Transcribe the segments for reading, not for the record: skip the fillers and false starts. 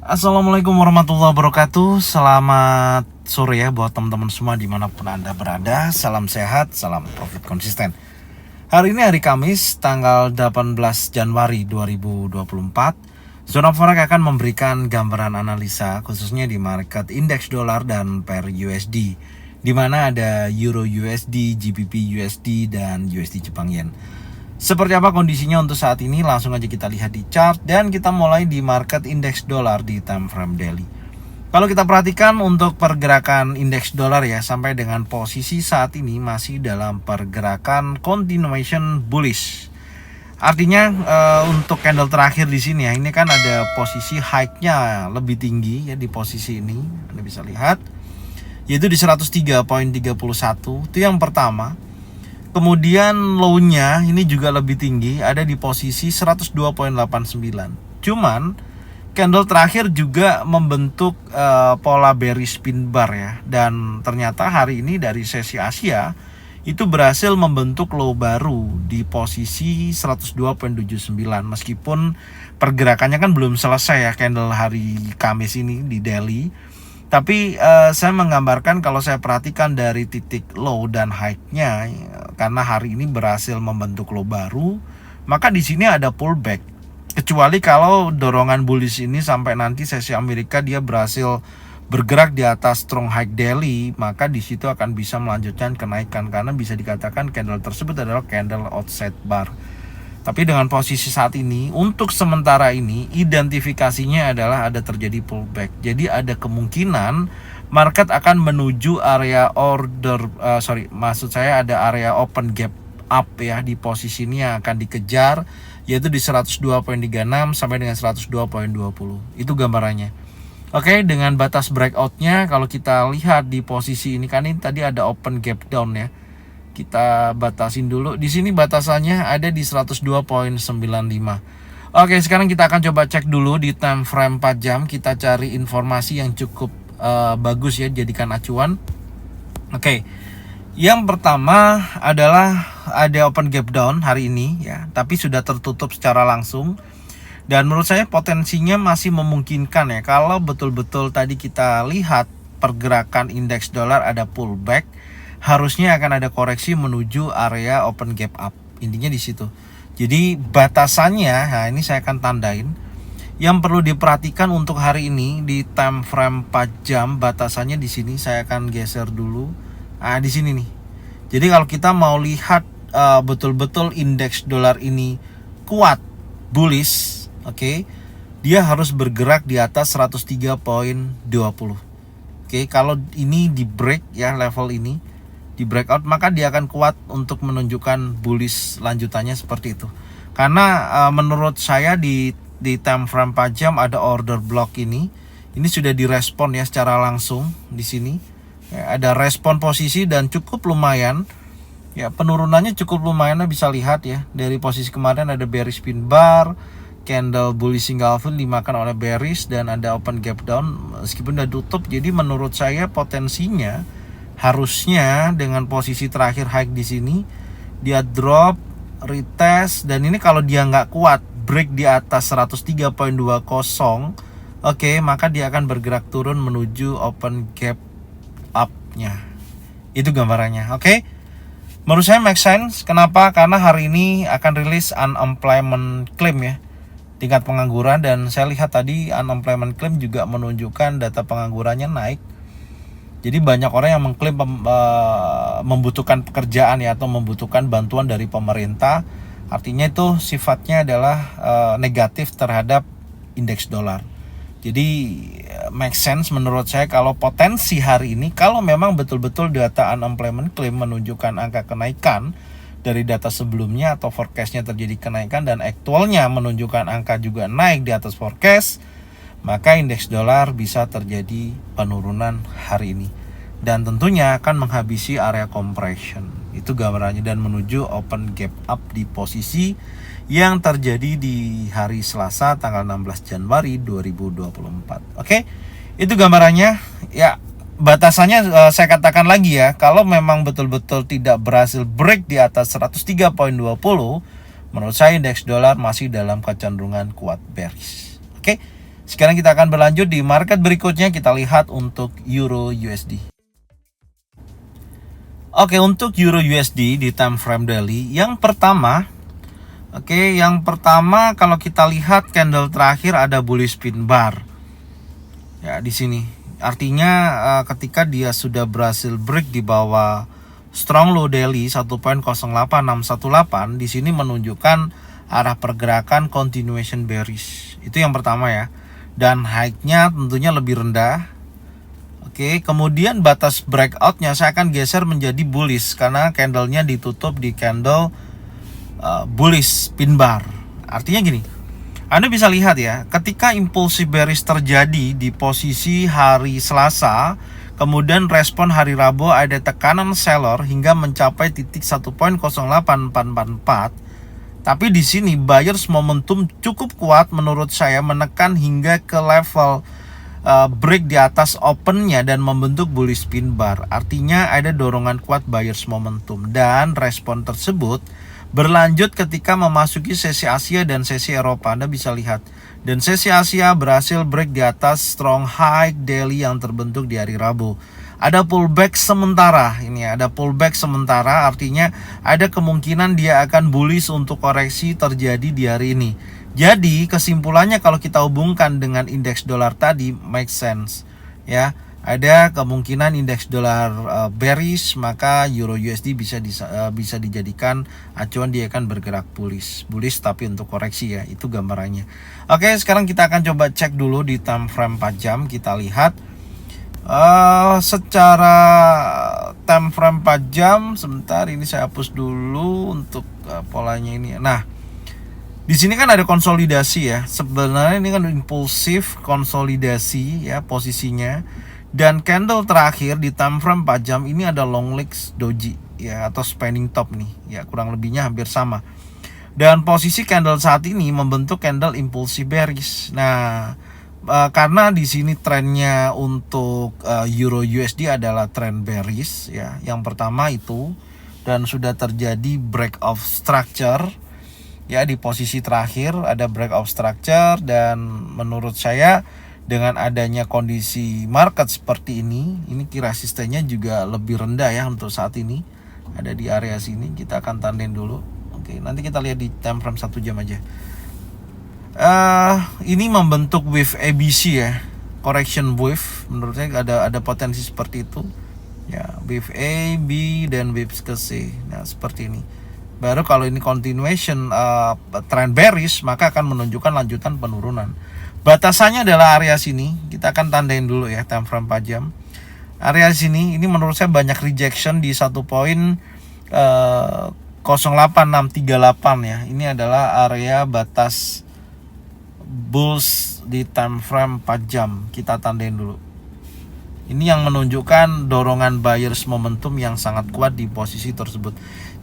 Assalamualaikum warahmatullahi wabarakatuh. Selamat sore ya buat teman-teman semua dimanapun Anda berada. Salam sehat, salam profit konsisten. Hari ini hari Kamis tanggal 18 Januari 2024. Zona Forex akan memberikan gambaran analisa khususnya di market indeks dolar dan pair USD, di mana ada Euro USD, GBP USD, dan USD Jepang Yen. Seperti apa kondisinya untuk saat ini? Langsung aja kita lihat di chart dan kita mulai di market indeks dolar di time frame daily. Kalau kita perhatikan untuk pergerakan indeks dolar ya, sampai dengan posisi saat ini masih dalam pergerakan continuation bullish. Artinya untuk candle terakhir di sini ya, ini kan ada posisi high-nya lebih tinggi ya di posisi ini. Anda bisa lihat yaitu di 103.31. Itu yang pertama. Kemudian low-nya ini juga lebih tinggi, ada di posisi 102.89. Cuman candle terakhir juga membentuk pola bearish pin bar ya. Dan ternyata hari ini dari sesi Asia itu berhasil membentuk low baru di posisi 102.79. Meskipun pergerakannya kan belum selesai ya candle hari Kamis ini di daily. Tapi saya menggambarkan kalau saya perhatikan dari titik low dan high-nya, karena hari ini berhasil membentuk low baru, maka di sini ada pullback. Kecuali kalau dorongan bullish ini sampai nanti sesi Amerika dia berhasil bergerak di atas strong high daily, maka di situ akan bisa melanjutkan kenaikan karena bisa dikatakan candle tersebut adalah candle outside bar. Tapi dengan posisi saat ini, untuk sementara ini identifikasinya adalah ada terjadi pullback. Jadi ada kemungkinan market akan menuju area ada area open gap up ya di posisi ini yang akan dikejar, yaitu di 102.36 sampai dengan 102.20. Itu gambarannya. Oke, dengan batas breakoutnya kalau kita lihat di posisi ini kan ini tadi ada open gap down ya. Kita batasin dulu. Di sini batasannya ada di 102.95. Oke, sekarang kita akan coba cek dulu di time frame 4 jam. Kita cari informasi yang cukup bagus ya, jadikan acuan. Oke. Yang pertama adalah ada open gap down hari ini ya, tapi sudah tertutup secara langsung. Dan menurut saya potensinya masih memungkinkan ya, kalau betul-betul tadi kita lihat pergerakan indeks dolar ada pullback, harusnya akan ada koreksi menuju area open gap up. Intinya di situ. Jadi batasannya, nah ini saya akan tandain. Yang perlu diperhatikan untuk hari ini di time frame 4 jam, batasannya di sini saya akan geser dulu. Nah, di sini nih. Jadi kalau kita mau lihat betul-betul indeks dolar ini kuat bullish, oke, dia harus bergerak di atas 103.20. Oke, kalau ini di break ya level ini, di breakout, maka dia akan kuat untuk menunjukkan bullish lanjutannya seperti itu. Karena menurut saya di time frame 4 jam ada order block ini sudah direspon ya secara langsung di sini. Ya, ada respon posisi dan cukup lumayan. Ya, penurunannya cukup lumayan, bisa lihat ya. Dari posisi kemarin ada bearish pin bar, candle bullish engulfing dimakan oleh bearish dan ada open gap down meskipun udah tutup. Jadi menurut saya potensinya harusnya dengan posisi terakhir high di sini dia drop, retest, dan ini kalau dia nggak kuat break di atas 103.20, oke, maka dia akan bergerak turun menuju open gap up-nya. Itu gambarannya, oke. Menurut saya make sense. Kenapa? Karena hari ini akan rilis unemployment claim ya, tingkat pengangguran, dan saya lihat tadi unemployment claim juga menunjukkan data penganggurannya naik. Jadi banyak orang yang mengklaim membutuhkan pekerjaan ya, atau membutuhkan bantuan dari pemerintah. Artinya itu sifatnya adalah negatif terhadap indeks dolar. Jadi make sense menurut saya kalau potensi hari ini, kalau memang betul-betul data unemployment claim menunjukkan angka kenaikan dari data sebelumnya atau forecastnya terjadi kenaikan dan aktualnya menunjukkan angka juga naik di atas forecast, maka indeks dolar bisa terjadi penurunan hari ini dan tentunya akan menghabisi area compression. Itu gambarannya, dan menuju open gap up di posisi yang terjadi di hari Selasa tanggal 16 Januari 2024. Oke, itu gambarannya ya. Batasannya saya katakan lagi ya, kalau memang betul-betul tidak berhasil break di atas 103.20, menurut saya indeks dolar masih dalam kecenderungan kuat bearish. Oke. Sekarang kita akan berlanjut di market berikutnya, kita lihat untuk Euro USD. Oke, untuk Euro USD di time frame daily, yang pertama kalau kita lihat candle terakhir ada bullish pin bar. Ya, di sini. Artinya ketika dia sudah berhasil break di bawah strong low daily 1.08618, di sini menunjukkan arah pergerakan continuation bearish. Itu yang pertama ya. Dan high-nya tentunya lebih rendah. Oke, kemudian batas breakout-nya saya akan geser menjadi bullish karena candle-nya ditutup di candle bullish pin bar. Artinya gini, Anda bisa lihat ya, ketika impulsif bearish terjadi di posisi hari Selasa, kemudian respon hari Rabu ada tekanan seller hingga mencapai titik 1.08444. Tapi di sini buyers momentum cukup kuat menurut saya menekan hingga ke level break di atas opennya dan membentuk bullish pin bar. Artinya ada dorongan kuat buyers momentum, dan respon tersebut berlanjut ketika memasuki sesi Asia dan sesi Eropa. Anda bisa lihat, dan sesi Asia berhasil break di atas strong high daily yang terbentuk di hari Rabu. Ada pullback sementara, ini ada pullback sementara, artinya ada kemungkinan dia akan bullish untuk koreksi terjadi di hari ini. Jadi kesimpulannya kalau kita hubungkan dengan indeks dolar tadi, make sense ya. Ada kemungkinan indeks dolar bearish, maka Euro USD bisa dijadikan acuan, dia akan bergerak bullish tapi untuk koreksi ya. Itu gambarannya. Oke, sekarang kita akan coba cek dulu di time frame 4 jam. Kita lihat secara time frame 4 jam. Sebentar, ini saya hapus dulu untuk polanya ini. Nah, di sini kan ada konsolidasi ya. Sebenarnya ini kan impulsif konsolidasi ya posisinya. Dan candle terakhir di time frame 4 jam ini ada long legs doji ya, atau spanning top nih ya, kurang lebihnya hampir sama. Dan posisi candle saat ini membentuk candle impulsif bearish. Nah, karena di sini trennya untuk Euro USD adalah tren bearish ya. Yang pertama itu, dan sudah terjadi break of structure ya, di posisi terakhir ada break of structure. Dan menurut saya dengan adanya kondisi market seperti ini key resistennya juga lebih rendah ya untuk saat ini. Ada di area sini, kita akan tandain dulu. Oke, nanti kita lihat di time frame 1 jam aja. Ini membentuk wave ABC ya, correction wave. Menurut saya ada potensi seperti itu ya, wave A, B, dan wave ke C. Nah, seperti ini. Baru kalau ini continuation trend bearish, maka akan menunjukkan lanjutan penurunan. Batasannya adalah area sini. Kita akan tandain dulu ya time frame 4 jam. Area sini, ini menurut saya banyak rejection di 1.08638 ya. Ini adalah area batas bulls di time frame 4 jam. Kita tandain dulu. Ini yang menunjukkan dorongan buyers momentum yang sangat kuat di posisi tersebut.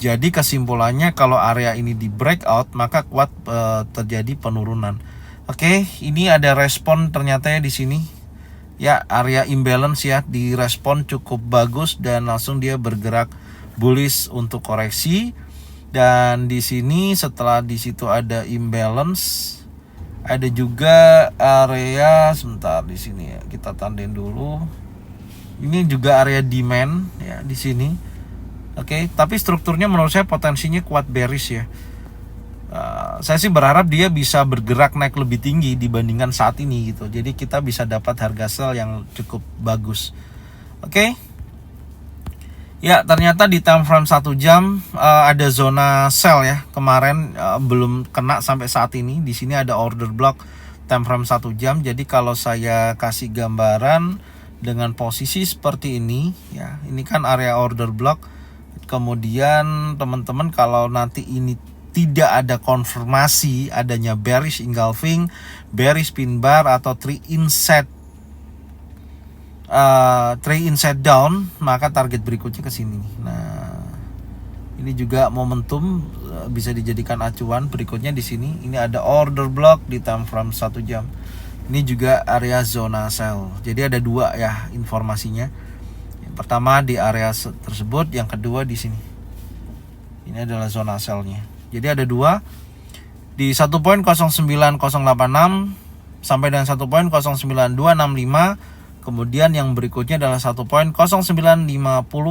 Jadi kesimpulannya kalau area ini di breakout, maka kuat terjadi penurunan. Oke, ini ada respon ternyata ya di sini. Ya, area imbalance ya, direspon cukup bagus dan langsung dia bergerak bullish untuk koreksi. Dan di sini setelah di situ ada imbalance, ada juga area sebentar di sini ya. Kita tandain dulu. Ini juga area demand ya di sini. Oke, tapi strukturnya menurut saya potensinya kuat bearish ya. Saya sih berharap dia bisa bergerak naik lebih tinggi dibandingkan saat ini gitu. Jadi kita bisa dapat harga sell yang cukup bagus. Oke. Ya, ternyata di time frame 1 jam ada zona sell ya. Kemarin belum kena sampai saat ini. Di sini ada order block time frame 1 jam. Jadi kalau saya kasih gambaran dengan posisi seperti ini ya, ini kan area order block. Kemudian teman-teman kalau nanti ini tidak ada konfirmasi adanya bearish engulfing, bearish pin bar, atau 3 inside down, maka target berikutnya ke sini. Nah, ini juga momentum bisa dijadikan acuan berikutnya di sini. Ini ada order block di time frame 1 jam. Ini juga area zona sell. Jadi ada dua ya informasinya. Yang pertama di area tersebut, yang kedua di sini. Ini adalah zona sellnya. Jadi ada dua di 1.09086 sampai dengan 1.09265. Kemudian yang berikutnya adalah 1.0950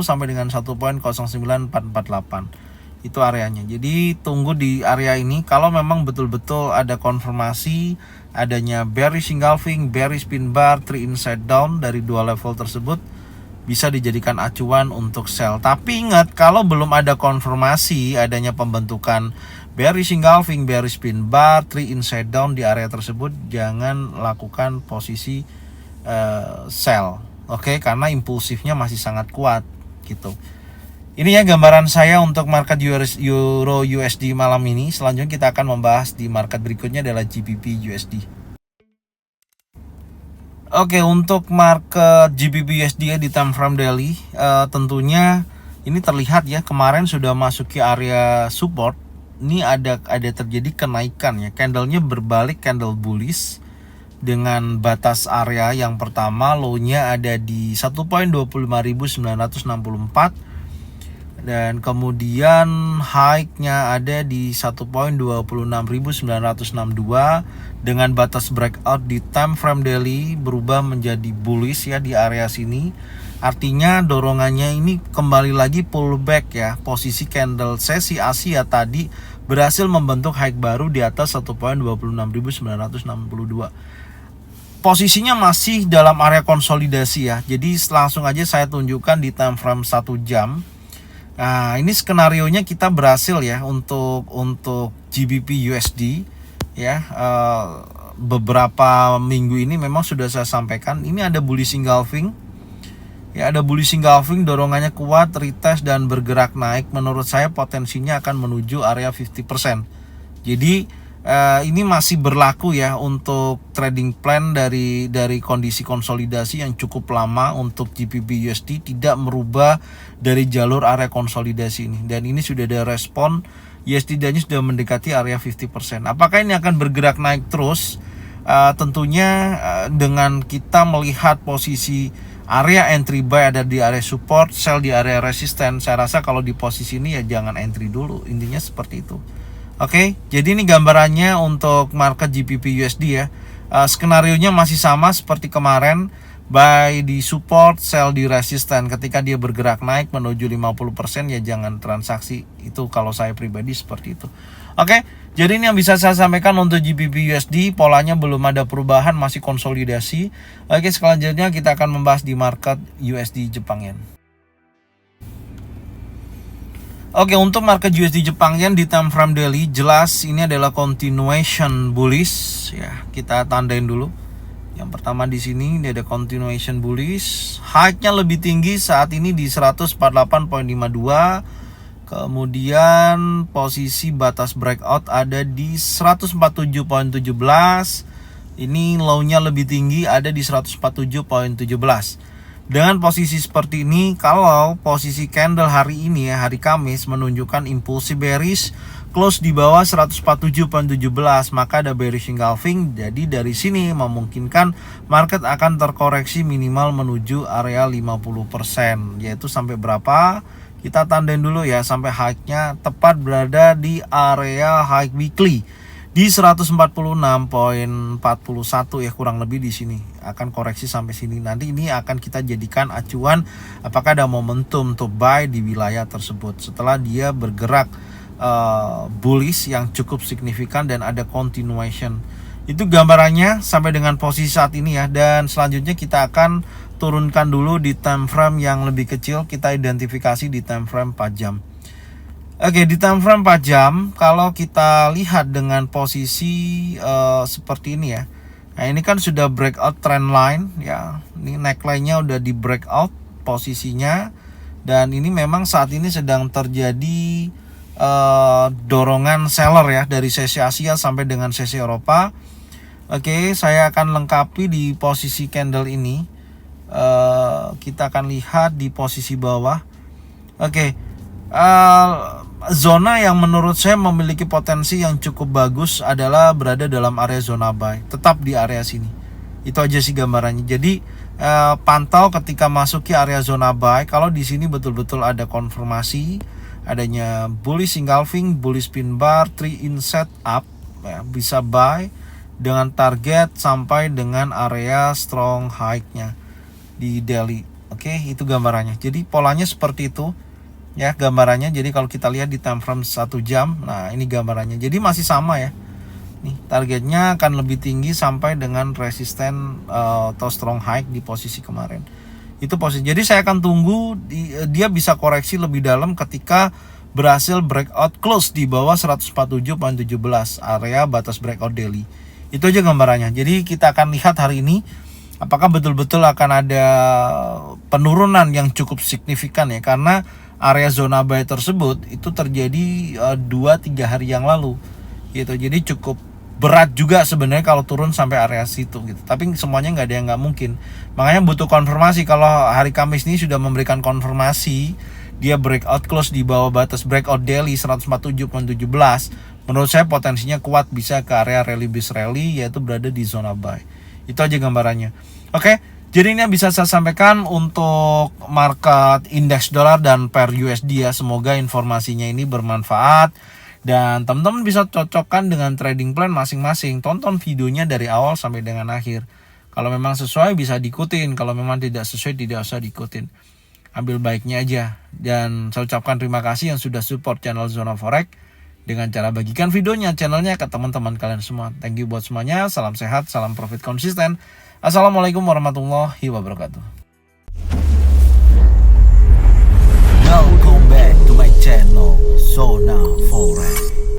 sampai dengan 1.09448. Itu areanya. Jadi tunggu di area ini. Kalau memang betul-betul ada konfirmasi adanya bearish engulfing, bearish pin bar, 3 inside down dari dua level tersebut, bisa dijadikan acuan untuk sell. Tapi ingat, kalau belum ada konfirmasi adanya pembentukan bearish engulfing, bearish pin bar, 3 inside down di area tersebut, jangan lakukan posisi sell. Oke, karena impulsifnya masih sangat kuat gitu. Ini ya gambaran saya untuk market Euro USD malam ini. Selanjutnya kita akan membahas di market berikutnya adalah GBP USD. Oke, untuk market GBP USD ya di time frame daily, tentunya ini terlihat ya kemarin sudah masuki area support. Ini ada terjadi kenaikan ya, candlenya berbalik, candle bullish dengan batas area yang pertama low-nya ada di 1.25964 dan kemudian high-nya ada di 1.26962 dengan batas breakout di time frame daily berubah menjadi bullish ya di area sini. Artinya dorongannya ini kembali lagi pullback ya. Posisi candle sesi Asia tadi berhasil membentuk high baru di atas 1.26962. Posisinya masih dalam area konsolidasi ya. Jadi langsung aja saya tunjukkan di time frame 1 jam. Nah, ini skenarionya kita berhasil ya untuk GBP USD ya. Beberapa minggu ini memang sudah saya sampaikan, ini ada bullish engulfing. Ya, ada bullish engulfing, dorongannya kuat, retest dan bergerak naik. Menurut saya potensinya akan menuju area 50%. Jadi ini masih berlaku ya untuk trading plan dari kondisi konsolidasi yang cukup lama untuk GBP USD, tidak merubah dari jalur area konsolidasi ini. Dan ini sudah ada respon, USD-nya sudah mendekati area 50%. Apakah ini akan bergerak naik terus? Tentunya dengan kita melihat posisi area entry buy ada di area support, sell di area resisten, saya rasa kalau di posisi ini ya jangan entry dulu. Intinya seperti itu. Oke, jadi ini gambarannya untuk market GBP USD ya. Skenarionya masih sama seperti kemarin, buy di support, sell di resisten. Ketika dia bergerak naik menuju 50% ya jangan transaksi. Itu kalau saya pribadi seperti itu. Oke, jadi ini yang bisa saya sampaikan untuk GBP USD. Polanya belum ada perubahan, masih konsolidasi. Oke, selanjutnya kita akan membahas di market USD Jepang Yen. Oke, untuk market USD Jepang Yen di time frame daily, jelas ini adalah continuation bullish ya. Kita tandain dulu. Yang pertama di sini ini ada continuation bullish. High-nya lebih tinggi saat ini di 148.52. Kemudian posisi batas breakout ada di 147.17. Ini low-nya lebih tinggi ada di 147.17. Dengan posisi seperti ini, kalau posisi candle hari ini ya, hari Kamis menunjukkan impulsi bearish, close di bawah 147.17, maka ada bearish engulfing. Jadi dari sini memungkinkan market akan terkoreksi minimal menuju area 50%, yaitu sampai berapa? Kita tandain dulu ya, sampai high-nya tepat berada di area high weekly di 146.41 ya, kurang lebih di sini akan koreksi sampai sini. Nanti ini akan kita jadikan acuan apakah ada momentum untuk buy di wilayah tersebut setelah dia bergerak bullish yang cukup signifikan dan ada continuation. Itu gambarannya sampai dengan posisi saat ini ya. Dan selanjutnya kita akan turunkan dulu di time frame yang lebih kecil, kita identifikasi di time frame 4 jam. Oke, di time frame 4 jam kalau kita lihat dengan posisi seperti ini ya. Nah, ini kan sudah breakout trend line ya. Ini neckline-nya udah di breakout posisinya, dan ini memang saat ini sedang terjadi dorongan seller ya dari sesi Asia sampai dengan sesi Eropa. Oke, saya akan lengkapi di posisi candle ini. Kita akan lihat di posisi bawah. Oke. Zona yang menurut saya memiliki potensi yang cukup bagus adalah berada dalam area zona buy, tetap di area sini. Itu aja sih gambarannya. Jadi pantau ketika masuki area zona buy. Kalau di sini betul-betul ada konfirmasi adanya bullish engulfing, bullish pin bar, 3 inset up ya, bisa buy. dengan target sampai dengan area strong high-nya di daily. Oke, itu gambarannya. Jadi polanya seperti itu ya gambarannya. Jadi kalau kita lihat di time frame 1 jam, nah ini gambarannya. Jadi masih sama ya. Nih, targetnya akan lebih tinggi sampai dengan resisten atau strong high di posisi kemarin. Itu posisi. Jadi saya akan tunggu dia bisa koreksi lebih dalam ketika berhasil breakout close di bawah 147.17 area batas breakout daily. Itu aja gambarannya. Jadi kita akan lihat hari ini apakah betul-betul akan ada penurunan yang cukup signifikan ya, karena area zona buy tersebut itu terjadi 2-3 hari yang lalu gitu. Jadi cukup berat juga sebenarnya kalau turun sampai area situ gitu. Tapi semuanya nggak ada yang nggak mungkin. Makanya butuh konfirmasi. Kalau hari Kamis ini sudah memberikan konfirmasi, dia breakout close di bawah batas breakout daily 147.17. Menurut saya potensinya kuat bisa ke area rally bis rally, yaitu berada di zona buy. Itu aja gambarannya. Oke, jadi ini yang bisa saya sampaikan untuk market indeks dolar dan pair USD ya. Semoga informasinya ini bermanfaat dan teman-teman bisa cocokkan dengan trading plan masing-masing. Tonton videonya dari awal sampai dengan akhir. Kalau memang sesuai bisa diikutin, kalau memang tidak sesuai tidak usah diikutin. Ambil baiknya aja. Dan saya ucapkan terima kasih yang sudah support channel Zona Forex dengan cara bagikan videonya, channelnya ke teman-teman kalian semua. Thank you buat semuanya. Salam sehat, salam profit konsisten. Assalamualaikum warahmatullahi wabarakatuh. Welcome back to my channel Zona Forex.